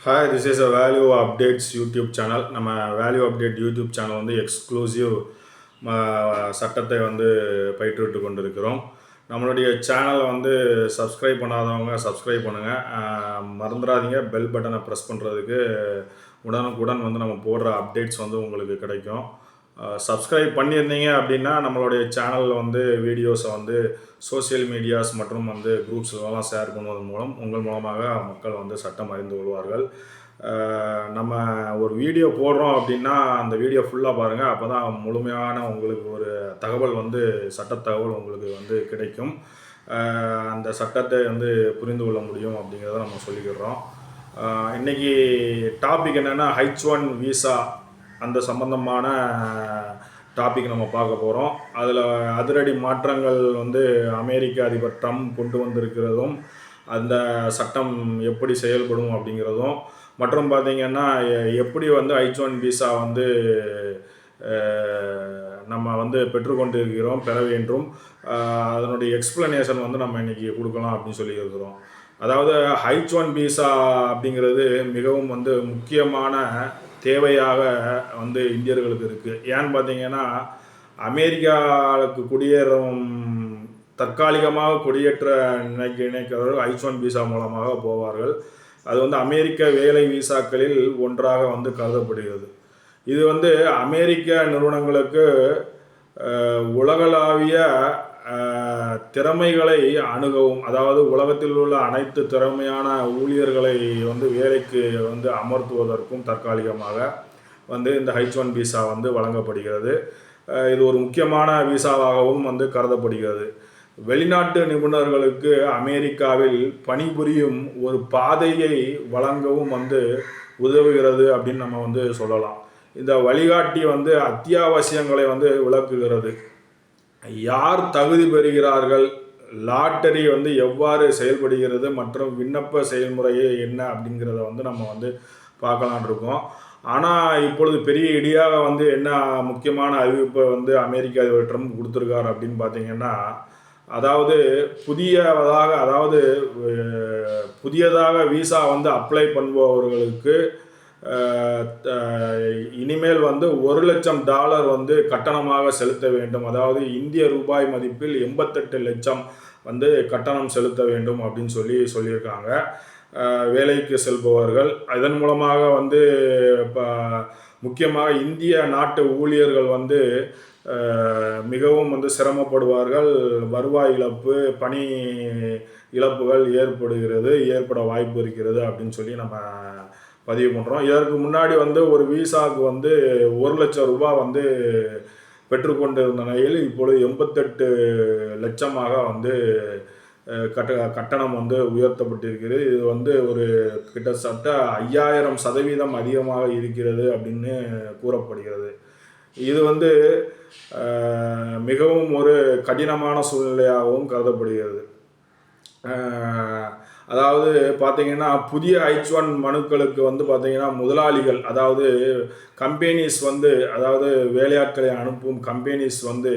Hi, this is a Value Updates YouTube channel. நம்ம value update YouTube channel வந்து exclusive சட்டத்தை வந்து பயிற்றுவிட்டு கொண்டிருக்கிறோம். நம்மளுடைய சேனலை வந்து சப்ஸ்கிரைப் பண்ணாதவங்க சப்ஸ்கிரைப் பண்ணுங்கள். மறந்துடாதீங்க பெல் பட்டனை ப்ரெஸ் பண்ணுறதுக்கு உடனுக்குடன் வந்து நம்ம போடுற அப்டேட்ஸ் வந்து உங்களுக்கு கிடைக்கும். சப்ஸ்கிரைப் பண்ணியிருந்தீங்க அப்படின்னா நம்மளுடைய சேனலில் வந்து வீடியோஸை வந்து சோசியல் மீடியாஸ் மற்றும் வந்து குரூப்ஸ்லாம் ஷேர் பண்ணுவதன் மூலம் உங்கள் மூலமாக மக்கள் வந்து சட்டம் அறிந்து கொள்வார்கள். நம்ம ஒரு வீடியோ போடுறோம் அப்படின்னா அந்த வீடியோ ஃபுல்லாக பாருங்கள். அப்போ தான் முழுமையான உங்களுக்கு ஒரு தகவல் வந்து சட்ட தகவல் உங்களுக்கு வந்து கிடைக்கும். அந்த சட்டத்தை வந்து புரிந்து கொள்ள முடியும் அப்படிங்கிறத நம்ம சொல்லிக்கிறோம். இன்றைக்கி டாபிக் என்னென்னா H1 விசா அந்த சம்பந்தமான டாபிக் நம்ம பார்க்க போகிறோம். அதில் அதிரடி மாற்றங்கள் வந்து அமெரிக்க அதிபர் ட்ரம்ப் கொண்டு வந்திருக்கிறதும் அந்த சட்டம் எப்படி செயல்படும் அப்படிங்கிறதும் மற்றும் பார்த்திங்கன்னா எப்படி வந்து H1 விசா வந்து நம்ம வந்து பெற்றுக்கொண்டு இருக்கிறோம் பெற வேண்டும், அதனுடைய எக்ஸ்ப்ளனேஷன் வந்து நம்ம இன்றைக்கி கொடுக்கலாம் அப்படின்னு சொல்லி இருக்கிறோம். அதாவது H1 விசா அப்படிங்கிறது மிகவும் வந்து முக்கியமான தேவையாக வந்து இந்தியர்களுக்கு இருக்குது. ஏன்னு பார்த்தீங்கன்னா அமெரிக்காவுக்கு குடியேறும் தற்காலிகமாக குடியேற்ற நினைக்கிறவர்கள் H1 விசா மூலமாக போவார்கள். அது வந்து அமெரிக்க வேலை விசாக்களில் ஒன்றாக வந்து கருதப்படுகிறது. இது வந்து அமெரிக்க நிறுவனங்களுக்கு உலகளாவிய திறமைகளை அணுகவும், அதாவது உலகத்தில் உள்ள அனைத்து திறமையான ஊழியர்களை வந்து வேலைக்கு வந்து அமர்த்துவதற்கும் தற்காலிகமாக வந்து இந்த H1 விசா வந்து வழங்கப்படுகிறது. இது ஒரு முக்கியமான விசாவாகவும் வந்து கருதப்படுகிறது. வெளிநாட்டு நிபுணர்களுக்கு அமெரிக்காவில் பணிபுரியும் ஒரு பாதையை வழங்கவும் வந்து உதவுகிறது அப்படின்னு நம்ம வந்து சொல்லலாம். இந்த வழிகாட்டி வந்து அத்தியாவசியங்களை வந்து விளக்குகிறது. யார் தகுதி பெறுகிறார்கள், லாட்டரி வந்து எவ்வாறு செயல்படுகிறது மற்றும் விண்ணப்ப செயல்முறையே என்ன அப்படிங்கிறத வந்து நம்ம வந்து பார்க்கலான் இருக்கோம். ஆனால் இப்பொழுது பெரிய இடியாக வந்து என்ன முக்கியமான அறிவிப்பை வந்து அமெரிக்க அதிபர் ட்ரம்ப் கொடுத்துருக்காரு அப்படின்னு பார்த்தீங்கன்னா, அதாவது புதியதாக விசா வந்து அப்ளை பண்ணுபவர்களுக்கு இனிமேல் வந்து $1,00,000 வந்து கட்டணமாக செலுத்த வேண்டும். அதாவது இந்திய ரூபாய் மதிப்பில் 88 லட்சம் வந்து கட்டணம் செலுத்த வேண்டும் அப்படின்னு சொல்லியிருக்காங்க வேலைக்கு செல்பவர்கள். இதன் மூலமாக வந்து இப்போ முக்கியமாக இந்திய நாட்டு ஊழியர்கள் வந்து மிகவும் வந்து சிரமப்படுவார்கள். வருவாய் இழப்பு, பணி இழப்புகள் ஏற்பட வாய்ப்பு இருக்கிறது அப்படின்னு சொல்லி நம்ம பதிவு பண்ணுறோம். இதற்கு முன்னாடி வந்து ஒரு விசாவுக்கு வந்து $1,00,000 வந்து பெற்றுக்கொண்டிருந்த நிலையில் இப்பொழுது 88 லட்சமாக வந்து கட்டணம் வந்து உயர்த்தப்பட்டிருக்கிறது. இது வந்து ஒரு கிட்டத்தட்ட 5000% அதிகமாக இருக்கிறது அப்படின்னு கூறப்படுகிறது. இது வந்து மிகவும் ஒரு கடினமான சூழ்நிலையாகவும் கருதப்படுகிறது. அதாவது பார்த்திங்கன்னா புதிய H1 மனுக்களுக்கு வந்து பார்த்திங்கன்னா முதலாளிகள், அதாவது கம்பெனிஸ் வந்து, அதாவது வேலையாட்களை அனுப்பும் கம்பெனிஸ் வந்து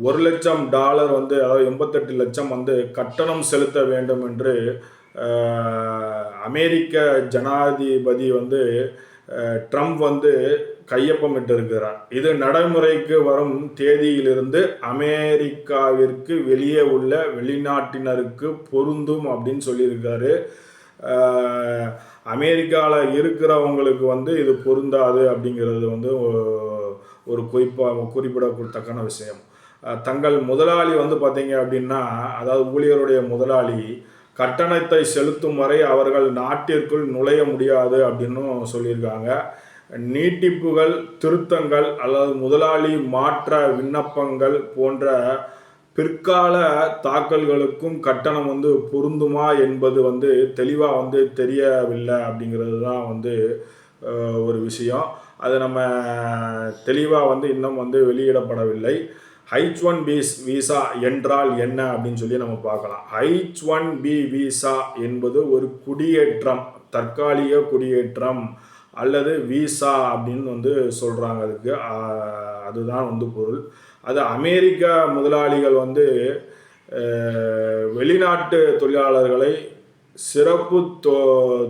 $1,00,000 வந்து, அதாவது 88 லட்சம் வந்து கட்டணம் செலுத்த வேண்டும் என்று அமெரிக்க ஜனாதிபதி வந்து ட்ரம்ப் வந்து கையொப்பமிட்டிருக்கிறார். இது நடைமுறைக்கு வரும் தேதியிலிருந்து அமெரிக்காவிற்கு வெளியே உள்ள வெளிநாட்டினருக்கு பொருந்தும் அப்படின்னு சொல்லியிருக்காரு. அமெரிக்காவில் இருக்கிறவங்களுக்கு வந்து இது பொருந்தாது அப்படிங்கிறது வந்து ஒரு குறிப்பிடத்தக்கன விஷயம். தங்கள் முதலாளி வந்து பார்த்தீங்க அப்படின்னா, அதாவது ஊழியருடைய முதலாளி கட்டணத்தை செலுத்தும் வரை அவர்கள் நாட்டிற்குள் நுழைய முடியாது அப்படின்னும் சொல்லியிருக்காங்க. நீட்டிப்புகள், திருத்தங்கள் அல்லது முதலாளி மாற்ற விண்ணப்பங்கள் போன்ற பிற்கால தாக்கல்களுக்கும் கட்டணம் வந்து பொருந்துமா என்பது வந்து தெளிவாக வந்து தெரியவில்லை அப்படிங்கிறது தான் வந்து ஒரு விஷயம். அது நம்ம தெளிவாக வந்து இன்னும் வந்து வெளியிடப்படவில்லை. H1 விசா என்றால் என்ன அப்படின்னு சொல்லி நம்ம பார்க்கலாம். H1B விசா என்பது ஒரு குடியேற்றம், தற்காலிக குடியேற்றம் அல்லது விசா அப்படின்னு வந்து சொல்கிறாங்க. அதுதான் வந்து பொருள். அது அமெரிக்க முதலாளிகள் வந்து வெளிநாட்டு தொழிலாளர்களை சிறப்பு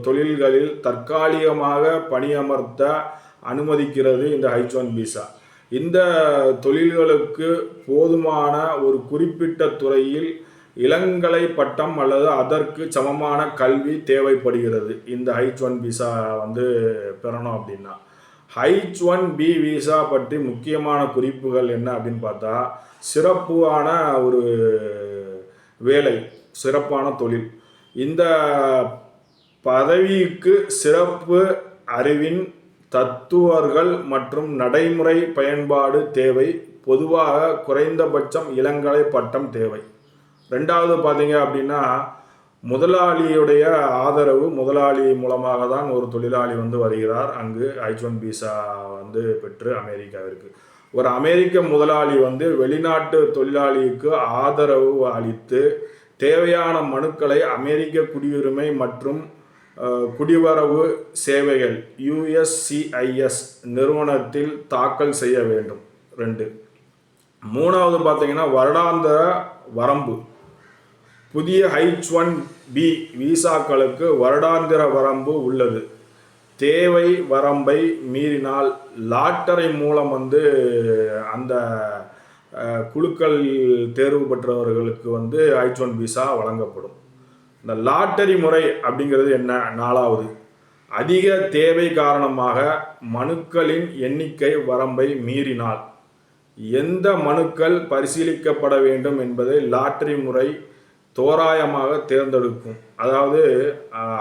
தொழில்களில் தற்காலிகமாக பணியமர்த்த அனுமதிக்கிறது இந்த H1 விசா. இந்த தொழில்களுக்கு போதுமான ஒரு குறிப்பிட்ட துறையில் இளங்கலை பட்டம் அல்லது அதற்கு சமமான கல்வி தேவைப்படுகிறது இந்த H1 விசா வந்து பெறணும் அப்படின்னா. H1B விசா பற்றி முக்கியமான குறிப்புகள் என்ன அப்படின்னு பார்த்தா, சிறப்பான ஒரு வேலை, சிறப்பான தொழில். இந்த பதவிக்கு சிறப்பு அறிவின் தத்துவர்கள் மற்றும் நடைமுறை பயன்பாடு தேவை. பொதுவாக குறைந்தபட்சம் இளங்கலை பட்டம் தேவை. ரெண்டாவது பார்த்தீங்க அப்படின்னா, முதலாளியுடைய ஆதரவு. முதலாளி மூலமாக தான் ஒரு தொழிலாளி வந்து வருகிறார் அங்கு H1 விசா வந்து பெற்று அமெரிக்காவிற்கு. ஒரு அமெரிக்க முதலாளி வந்து வெளிநாட்டு தொழிலாளிக்கு ஆதரவு அளித்து தேவையான மனுக்களை அமெரிக்க குடியுரிமை மற்றும் குடிவரவு சேவைகள் USCIS நிறுவனத்தில் தாக்கல் செய்ய வேண்டும். 2. மூணாவது பார்த்தீங்கன்னா, வருடாந்திர வரம்பு. புதிய H1B விசாக்களுக்கு வருடாந்திர வரம்பு உள்ளது. தேவை வரம்பை மீறினால் லாட்டரி மூலம் வந்து அந்த குழுக்கள் தேர்வு பெற்றவர்களுக்கு வந்து H1 விசா வழங்கப்படும். இந்த லாட்டரி முறை அப்படிங்கிறது என்ன? 4வது, அதிக தேவை காரணமாக மனுக்களின் எண்ணிக்கை வரம்பை மீறினால் எந்த மனுக்கள் பரிசீலிக்கப்பட வேண்டும் என்பதை லாட்டரி முறை தோராயமாக தேர்ந்தெடுக்கும். அதாவது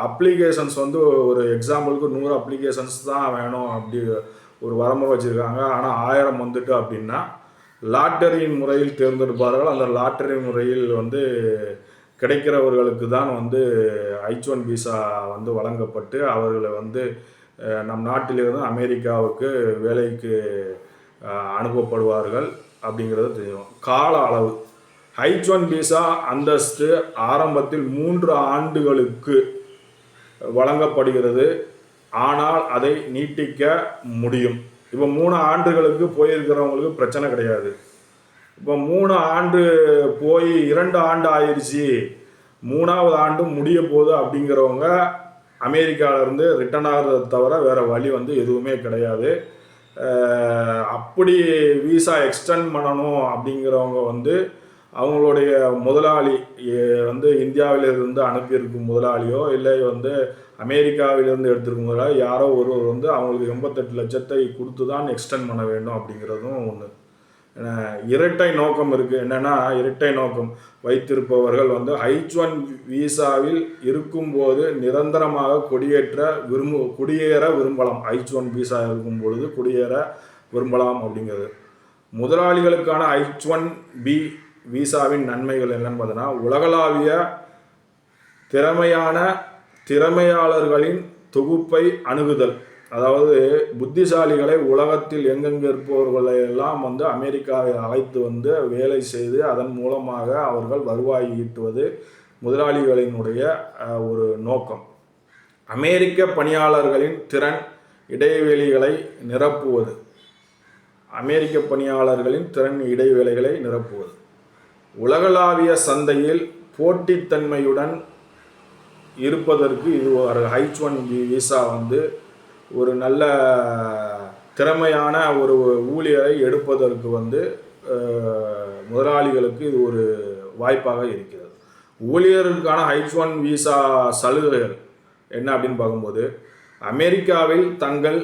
அப்ளிகேஷன்ஸ் வந்து ஒரு எக்ஸாம்பிளுக்கு 100 அப்ளிகேஷன்ஸ் தான் வேணும் அப்படி ஒரு வரம்பை வச்சுருக்காங்க. ஆனால் 1000 வந்துட்டு அப்படின்னா லாட்டரியின் முறையில் தேர்ந்தெடுப்பார்கள். அந்த லாட்டரி முறையில் வந்து கிடைக்கிறவர்களுக்கு தான் வந்து H1 விசா வந்து வழங்கப்பட்டு அவர்களை வந்து நம் நாட்டிலிருந்து அமெரிக்காவுக்கு வேலைக்கு அனுப்பப்படுவார்கள் அப்படிங்கிறது தெரியும். கால அளவு. H1 விசா அந்தஸ்து ஆரம்பத்தில் 3 ஆண்டுகளுக்கு வழங்கப்படுகிறது. ஆனால் அதை நீட்டிக்க முடியும். இப்போ 3 ஆண்டுகளுக்கு போயிருக்கிறவங்களுக்கு பிரச்சனை கிடையாது. இப்போ 3 ஆண்டு போய் 2 ஆண்டு ஆயிடுச்சு, 3வது ஆண்டு முடிய போகுது அப்படிங்கிறவங்க அமெரிக்காவிலேருந்து ரிட்டர்ன் ஆகிறத தவிர வேறு வழி வந்து எதுவுமே கிடையாது. அப்படி விசா எக்ஸ்டெண்ட் பண்ணணும் அப்படிங்கிறவங்க வந்து அவங்களுடைய முதலாளி வந்து இந்தியாவிலிருந்து அனுப்பியிருக்கும் முதலாளியோ இல்லை வந்து அமெரிக்காவிலிருந்து எடுத்திருக்கும் முதலாளி யாரோ ஒருவர் வந்து அவங்களுக்கு 88 லட்சத்தை கொடுத்து தான் எக்ஸ்டெண்ட் பண்ண வேண்டும் அப்படிங்கிறதும் ஒன்று. இரட்டை நோக்கம் இருக்குது. என்னென்னா, இரட்டை நோக்கம் வைத்திருப்பவர்கள் வந்து H1 விசாவில் இருக்கும்போது நிரந்தரமாக குடியேற விரும்பலாம். H1 விசா இருக்கும் பொழுது குடியேற விரும்பலாம் அப்படிங்கிறது. முதலாளிகளுக்கான H1B விசாவின் நன்மைகள் என்னன்னு பார்த்தோன்னா, உலகளாவிய திறமையாளர்களின் தொகுப்பை அணுகுதல். அதாவது புத்திசாலிகளை உலகத்தில் எங்கெங்கே இருப்பவர்களை எல்லாம் வந்து அமெரிக்காவை அழைத்து வந்து வேலை செய்து அதன் மூலமாக அவர்கள் வருவாய் ஈட்டுவது முதலாளிகளினுடைய ஒரு நோக்கம். அமெரிக்க பணியாளர்களின் திறன் இடைவெளிகளை நிரப்புவது. உலகளாவிய சந்தையில் போட்டித்தன்மையுடன் இருப்பதற்கு இது ஒரு H1B விசா வந்து ஒரு நல்ல திறமையான ஒரு ஊழியரை எடுப்பதற்கு வந்து முதலாளிகளுக்கு இது ஒரு வாய்ப்பாக இருக்கிறது. ஊழியர்களுக்கான H1 விசா சலுகைகள் என்ன அப்படின்னு பார்க்கும்போது, அமெரிக்காவில் தங்கள்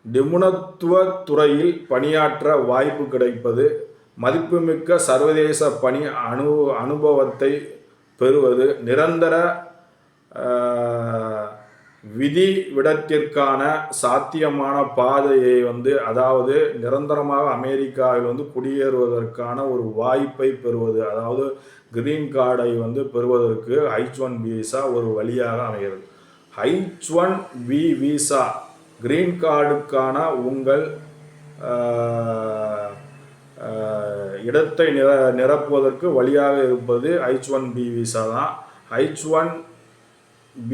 நிபுணத்துவ துறையில் பணியாற்ற வாய்ப்பு கிடைப்பது, மதிப்புமிக்க சர்வதேச பணி அனுபவத்தை பெறுவது, நிரந்தர விடத்திற்கான சாத்தியமான பாதையை வந்து அதாவது நிரந்தரமாக அமெரிக்காவில் வந்து குடியேறுவதற்கான ஒரு வாய்ப்பை பெறுவது, அதாவது கிரீன் கார்டை வந்து பெறுவதற்கு H1 விசா ஒரு வழியாக அமைகிறது. H1B விசா கிரீன் கார்டுக்கான உங்கள் இடத்தை நிரப்புவதற்கு வழியாக இருப்பது H1B விசா தான். H1B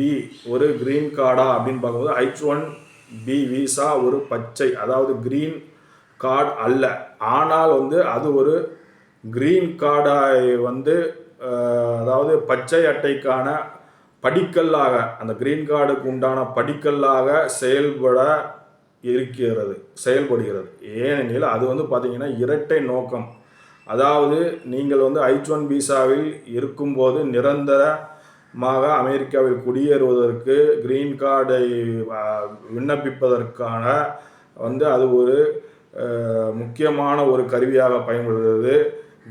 ஒரு கிரீன் கார்டா அப்படின்னு பார்க்கும்போது H1B விசா ஒரு பச்சை, அதாவது கிரீன் கார்டு அல்ல, ஆனால் வந்து அது ஒரு கிரீன் கார்டை வந்து அதாவது பச்சை அட்டைக்கான படிக்கல்லாக, அந்த கிரீன் கார்டுக்கு உண்டான படிக்கல்லாக செயல்படுகிறது. ஏனெனில் அது வந்து பார்த்திங்கன்னா இரட்டை நோக்கம். அதாவது நீங்கள் வந்து H1 விசாவில் இருக்கும்போது நிரந்தரமாக அமெரிக்காவில் குடியேறுவதற்கு கிரீன் கார்டை விண்ணப்பிப்பதற்கான வந்து அது ஒரு முக்கியமான ஒரு கருவியாக பயன்படுகிறது.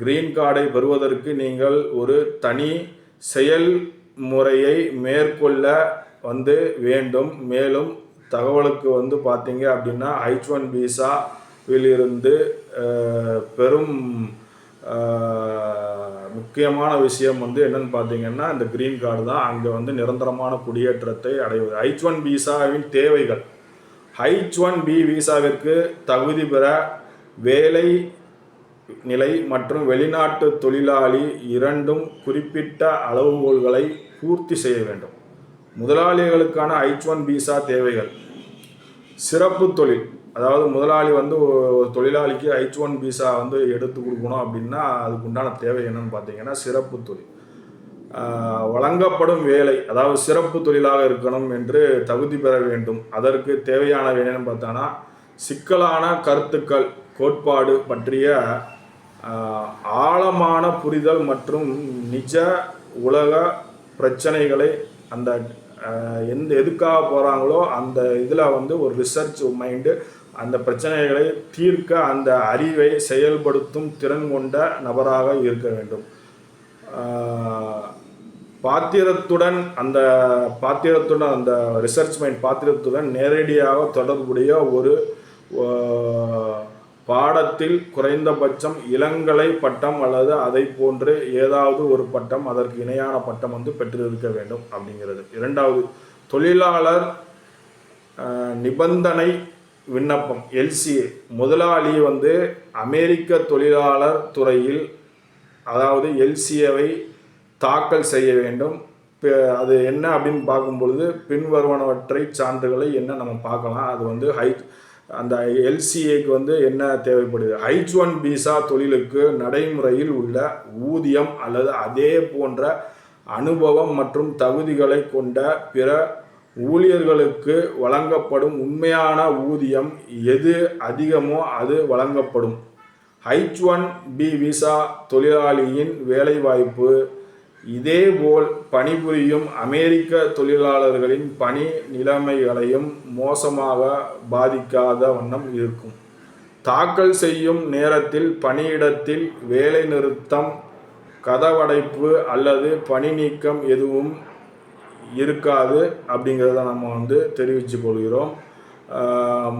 கிரீன் கார்டை பெறுவதற்கு நீங்கள் ஒரு தனி செயல்முறையை மேற்கொள்ள வந்து வேண்டும். மேலும் தகவலுக்கு வந்து பார்த்தீங்க அப்படின்னா H1 விசாவிலிருந்து பெரும் முக்கியமான விஷயம் வந்து என்னன்னு பார்த்தீங்கன்னா இந்த கிரீன் கார்டு தான். அங்கே வந்து நிரந்தரமான குடியேற்றத்தை அடைவது. H1 விசாவின் தேவைகள். H1B விசாவிற்கு தகுதி பெற வேலை நிலை மற்றும் வெளிநாட்டு தொழிலாளி இரண்டும் குறிப்பிட்ட அளவுகோல்களை பூர்த்தி செய்ய வேண்டும். முதலாளிகளுக்கான H1 விசா தேவைகள். சிறப்பு தொழில், அதாவது முதலாளி வந்து ஒரு தொழிலாளிக்கு H1 விசா வந்து எடுத்து கொடுக்கணும் அப்படின்னா அதுக்கு உண்டான தேவை என்னன்னு பார்த்தீங்கன்னா சிறப்பு தொழில். வழங்கப்படும் வேலை, அதாவது சிறப்பு தொழிலாக இருக்கணும் என்று தகுதி பெற வேண்டும். அதற்கு தேவையான என்னன்னு பார்த்தோன்னா சிக்கலான கருத்துக்கள், கோட்பாடு பற்றிய ஆழமான புரிதல் மற்றும் நிஜ உலக பிரச்சனைகளை அந்த எதுக்காக போகிறாங்களோ அந்த இதில் வந்து ஒரு ரிசர்ச் மைண்டு, அந்த பிரச்சனைகளை தீர்க்க அந்த அறிவை செயல்படுத்தும் திறன் கொண்ட நபராக இருக்க வேண்டும். பாத்திரத்துடன் அந்த ரிசர்ச் மைண்ட் பாத்திரத்துடன் நேரடியாக தொடர்புடைய ஒரு பாடத்தில் குறைந்தபட்சம் இளங்கலை பட்டம் அல்லது அதை போன்று ஏதாவது ஒரு பட்டம், அதற்கு இணையான பட்டம் வந்து பெற்றிருக்க வேண்டும் அப்படிங்கிறது. இரண்டாவது, தொழிலாளர் நிபந்தனை விண்ணப்பம் LCA. முதலாளி வந்து அமெரிக்க தொழிலாளர் துறையில் அதாவது LCAவை தாக்கல் செய்ய வேண்டும். அது என்ன அப்படின்னு பார்க்கும்பொழுது பின்வருவனவற்றை சான்றுகளை என்ன நம்ம பார்க்கலாம். அது வந்து அந்த LCAக்கு வந்து என்ன தேவைப்படுது. H1 விசா தொழிலுக்கு நடைமுறையில் உள்ள ஊதியம் அல்லது அதே போன்ற அனுபவம் மற்றும் தகுதிகளை கொண்ட பிற ஊழியர்களுக்கு வழங்கப்படும் உண்மையான ஊதியம் எது அதிகமோ அது வழங்கப்படும். H1B விசா தொழிலாளியின் வேலைவாய்ப்பு இதேபோல் பணிபுரியும் அமெரிக்க தொழிலாளர்களின் பணி நிலைமைகளையும் மோசமாக பாதிக்காத வண்ணம் இருக்கும். தாக்கல் செய்யும் நேரத்தில் பணியிடத்தில் வேலை நிறுத்தம், கதவடைப்பு அல்லது பணி நீக்கம் எதுவும் இருக்காது அப்படிங்கிறத நம்ம வந்து தெரிவித்து கொள்கிறோம்.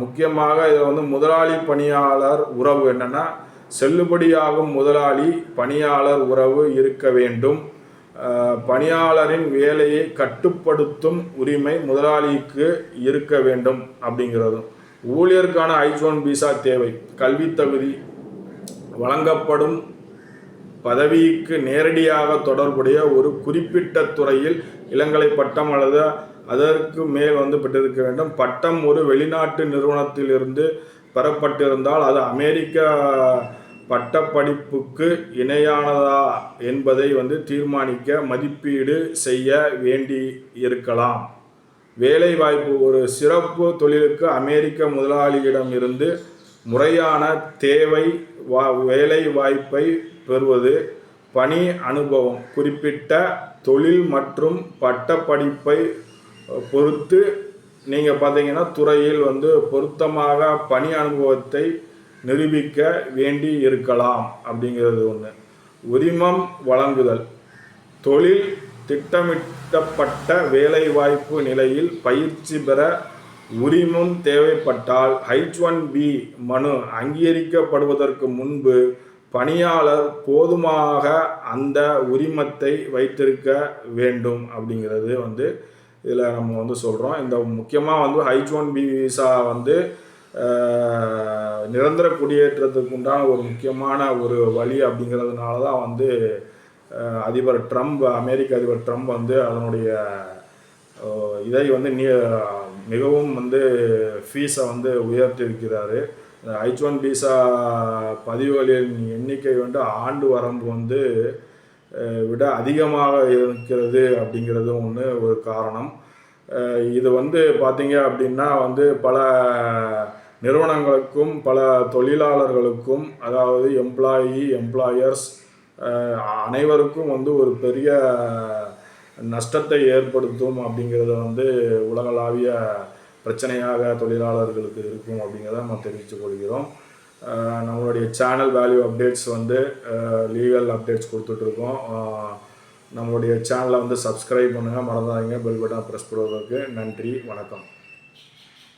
முக்கியமாக இதை வந்து முதலாளி பணியாளர் உறவு என்னென்னா செல்லுபடியாகும் முதலாளி பணியாளர் உறவு இருக்க வேண்டும். பணியாளரின் வேலையை கட்டுப்படுத்தும் உரிமை முதலாளிக்கு இருக்க வேண்டும் அப்படிங்கிறதும். ஊழியருக்கான H1 விசா தேவை. கல்வி தகுதி, வழங்கப்படும் பதவிக்கு நேரடியாக தொடர்புடைய ஒரு குறிப்பிட்ட துறையில் இளங்கலை பட்டம் அல்லது அதற்கு மேல் வந்து பெற்றிருக்க வேண்டும். பட்டம் ஒரு வெளிநாட்டு நிறுவனத்திலிருந்து பெறப்பட்டிருந்தால் அது அமெரிக்க பட்டப்படிப்புக்கு இணையானதா என்பதை வந்து தீர்மானிக்க மதிப்பீடு செய்ய வேண்டி இருக்கலாம். வேலைவாய்ப்பு. ஒரு சிறப்பு தொழிலுக்கு அமெரிக்க முதலாளியிடம் இருந்து முறையான தேவை வேலை வாய்ப்பை பெறுவது. பணி அனுபவம். குறிப்பிட்ட தொழில் மற்றும் பட்டப்படிப்பை பொறுத்து நீங்கள் பார்த்தீங்கன்னா துறையில் வந்து பொருத்தமாக பணி அனுபவத்தை நிரூபிக்க வேண்டி இருக்கலாம் அப்படிங்கிறது ஒன்று. உரிமம் வழங்குதல். தொழில் திட்டமிட்டப்பட்ட வேலைவாய்ப்பு நிலையில் பயிற்சி பெற உரிமம் தேவைப்பட்டால் H1B மனு அங்கீகரிக்கப்படுவதற்கு முன்பு பணியாளர் போதுமாக அந்த உரிமத்தை வைத்திருக்க வேண்டும் அப்படிங்கிறது வந்து இதில் நம்ம வந்து சொல்கிறோம். இந்த முக்கியமாக வந்து H1B விசா வந்து நிரந்தர குடியேற்றத்துக்கு உண்டான ஒரு முக்கியமான ஒரு வழி அப்படிங்கிறதுனால தான் வந்து அதிபர் ட்ரம்ப், அமெரிக்க அதிபர் ட்ரம்ப் வந்து அதனுடைய இதை வந்து மிகவும் வந்து ஃபீஸை வந்து உயர்த்தியிருக்கிறாரு. H1 விசா பதிவுகளின் எண்ணிக்கை வந்து ஆண்டு வரம்பு வந்து விட அதிகமாக இருக்கிறது அப்படிங்கிறது ஒன்று ஒரு காரணம். இது வந்து பார்த்தீங்க அப்படின்னா வந்து பல நிறுவனங்களுக்கும் பல தொழிலாளர்களுக்கும், அதாவது எம்ப்ளாயர்ஸ் அனைவருக்கும் வந்து ஒரு பெரிய நஷ்டத்தை ஏற்படுத்தும் அப்படிங்கிறத வந்து உலகளாவிய பிரச்சனையாக தொழிலாளர்களுக்கு இருக்கும் அப்படிங்கிறத நம்ம தெரிவித்துக் கொள்கிறோம். நம்மளுடைய சேனல் வேல்யூ அப்டேட்ஸ் வந்து லீகல் அப்டேட்ஸ் கொடுத்துட்ருக்கோம். நம்மளுடைய சேனலை வந்து சப்ஸ்கிரைப் பண்ணுங்கள், மறந்துடாதீங்க பெல் பட்டன் ப்ரெஸ் பண்ணுவதற்கு. நன்றி, வணக்கம்.